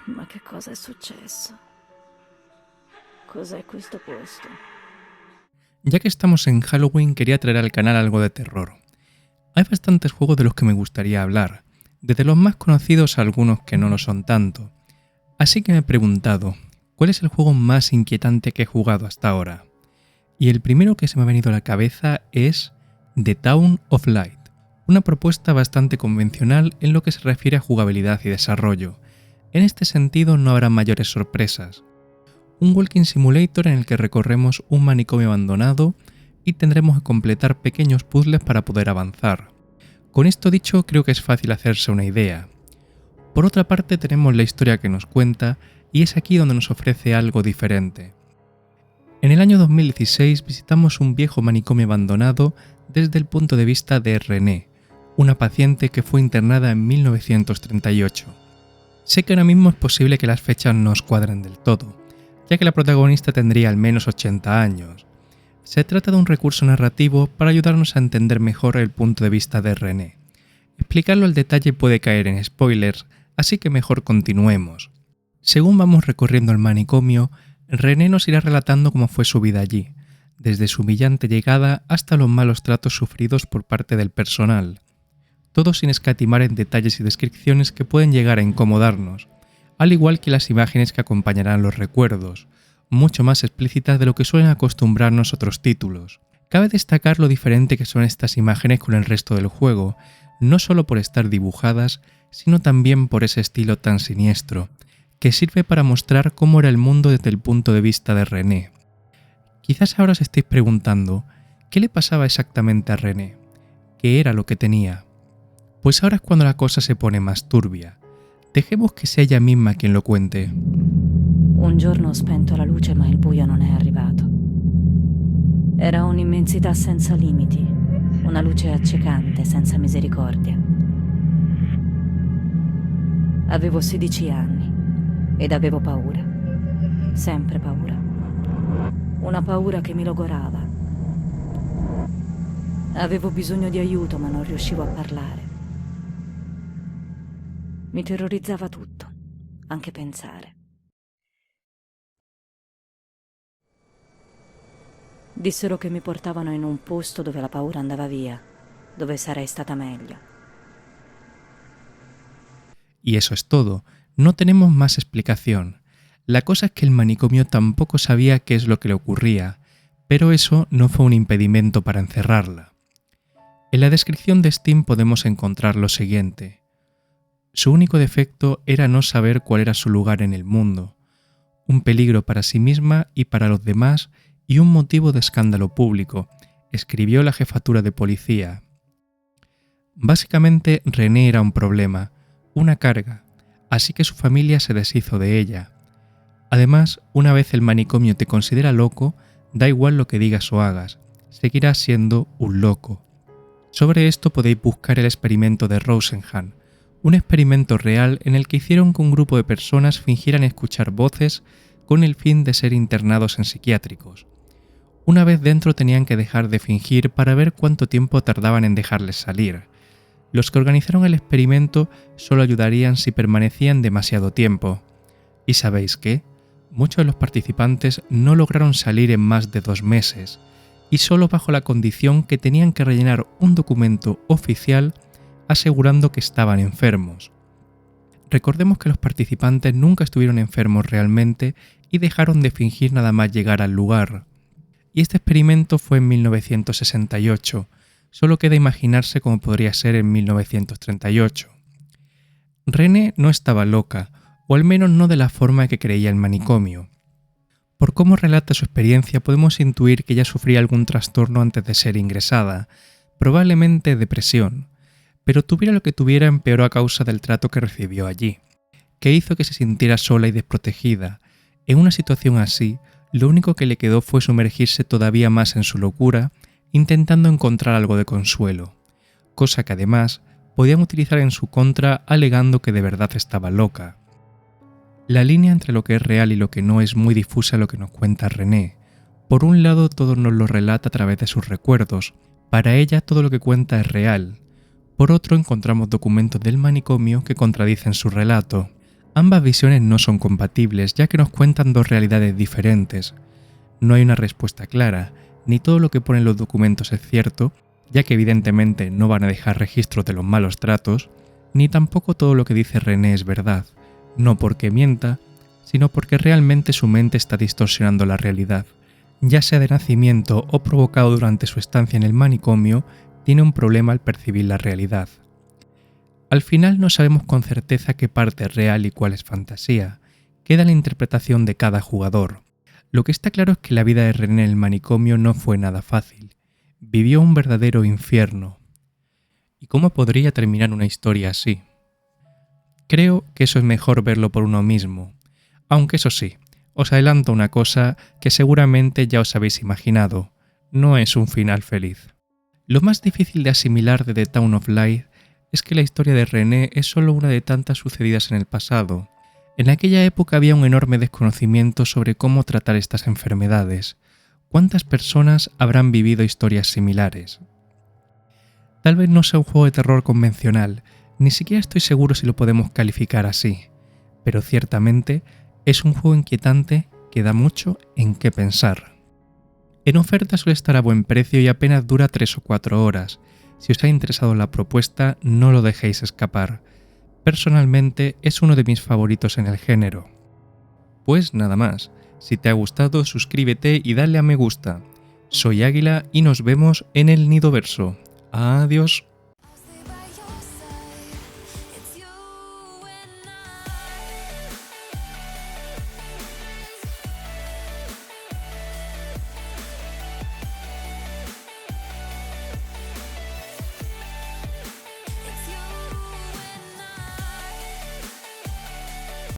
Ma che cosa è successo? Cos'è questo posto? Ya que estamos en Halloween, quería traer al canal algo de terror. Hay bastantes juegos de los que me gustaría hablar, desde los más conocidos a algunos que no lo son tanto. Así que me he preguntado, ¿cuál es el juego más inquietante que he jugado hasta ahora? Y el primero que se me ha venido a la cabeza es The Town of Light, una propuesta bastante convencional en lo que se refiere a jugabilidad y desarrollo. En este sentido no habrá mayores sorpresas. Un walking simulator en el que recorremos un manicomio abandonado y tendremos que completar pequeños puzzles para poder avanzar. Con esto dicho, creo que es fácil hacerse una idea. Por otra parte, tenemos la historia que nos cuenta y es aquí donde nos ofrece algo diferente. En el año 2016 visitamos un viejo manicomio abandonado desde el punto de vista de René, una paciente que fue internada en 1938. Sé que ahora mismo es posible que las fechas no os cuadren del todo, ya que la protagonista tendría al menos 80 años. Se trata de un recurso narrativo para ayudarnos a entender mejor el punto de vista de René. Explicarlo al detalle puede caer en spoilers, así que mejor continuemos. Según vamos recorriendo el manicomio, René nos irá relatando cómo fue su vida allí, desde su humillante llegada hasta los malos tratos sufridos por parte del personal. Todo sin escatimar en detalles y descripciones que pueden llegar a incomodarnos, al igual que las imágenes que acompañarán los recuerdos, mucho más explícitas de lo que suelen acostumbrarnos otros títulos. Cabe destacar lo diferente que son estas imágenes con el resto del juego, no solo por estar dibujadas, sino también por ese estilo tan siniestro, que sirve para mostrar cómo era el mundo desde el punto de vista de René. Quizás ahora os estéis preguntando, ¿qué le pasaba exactamente a René? ¿Qué era lo que tenía? Pues ahora es cuando la cosa se pone más turbia. Dejemos que sea ella misma quien lo cuente. Un giorno ho spento la luce ma il buio non è arrivato. Era un'immensità senza limiti, una luce accecante senza misericordia. Avevo 16 anni ed avevo paura, sempre paura. Una paura che mi logorava. Avevo bisogno di aiuto ma non riuscivo a parlare. Mi terrorizzava tutto, anche pensare. Dissero che mi portavano in un posto dove la paura andava via, dove sarei stata meglio. Y eso es todo, no tenemos más explicación. La cosa es que el manicomio tampoco sabía qué es lo que le ocurría, pero eso no fue un impedimento para encerrarla. En la descripción de Steam podemos encontrar lo siguiente. Su único defecto era no saber cuál era su lugar en el mundo, un peligro para sí misma y para los demás y un motivo de escándalo público, escribió la jefatura de policía. Básicamente, René era un problema, una carga, así que su familia se deshizo de ella. Además, una vez el manicomio te considera loco, da igual lo que digas o hagas, seguirás siendo un loco. Sobre esto podéis buscar el experimento de Rosenhan, un experimento real en el que hicieron que un grupo de personas fingieran escuchar voces con el fin de ser internados en psiquiátricos. Una vez dentro tenían que dejar de fingir para ver cuánto tiempo tardaban en dejarles salir. Los que organizaron el experimento solo ayudarían si permanecían demasiado tiempo. ¿Y sabéis qué? Muchos de los participantes no lograron salir en más de 2 meses, y solo bajo la condición que tenían que rellenar un documento oficial asegurando que estaban enfermos. Recordemos que los participantes nunca estuvieron enfermos realmente y dejaron de fingir nada más llegar al lugar. Y este experimento fue en 1968, solo queda imaginarse cómo podría ser en 1938. René no estaba loca, o al menos no de la forma que creía el manicomio. Por cómo relata su experiencia podemos intuir que ella sufría algún trastorno antes de ser ingresada, probablemente depresión, pero tuviera lo que tuviera empeoró a causa del trato que recibió allí, que hizo que se sintiera sola y desprotegida. En una situación así, lo único que le quedó fue sumergirse todavía más en su locura, intentando encontrar algo de consuelo, cosa que además podían utilizar en su contra alegando que de verdad estaba loca. La línea entre lo que es real y lo que no es muy difusa lo que nos cuenta René. Por un lado, todo nos lo relata a través de sus recuerdos. Para ella todo lo que cuenta es real. Por otro, encontramos documentos del manicomio que contradicen su relato. Ambas visiones no son compatibles, ya que nos cuentan dos realidades diferentes. No hay una respuesta clara, ni todo lo que ponen los documentos es cierto, ya que evidentemente no van a dejar registro de los malos tratos, ni tampoco todo lo que dice René es verdad, no porque mienta, sino porque realmente su mente está distorsionando la realidad. Ya sea de nacimiento o provocado durante su estancia en el manicomio, tiene un problema al percibir la realidad. Al final no sabemos con certeza qué parte es real y cuál es fantasía, queda la interpretación de cada jugador. Lo que está claro es que la vida de René en el manicomio no fue nada fácil. Vivió un verdadero infierno. ¿Y cómo podría terminar una historia así? Creo que eso es mejor verlo por uno mismo. Aunque eso sí, os adelanto una cosa que seguramente ya os habéis imaginado. No es un final feliz. Lo más difícil de asimilar de The Town of Light es que la historia de René es solo una de tantas sucedidas en el pasado. En aquella época había un enorme desconocimiento sobre cómo tratar estas enfermedades. ¿Cuántas personas habrán vivido historias similares? Tal vez no sea un juego de terror convencional, ni siquiera estoy seguro si lo podemos calificar así, pero ciertamente es un juego inquietante que da mucho en qué pensar. En oferta suele estar a buen precio y apenas dura 3 o 4 horas. Si os ha interesado la propuesta, no lo dejéis escapar. Personalmente es uno de mis favoritos en el género. Pues nada más, si te ha gustado suscríbete y dale a me gusta. Soy Águila y nos vemos en el Nidoverso. Adiós.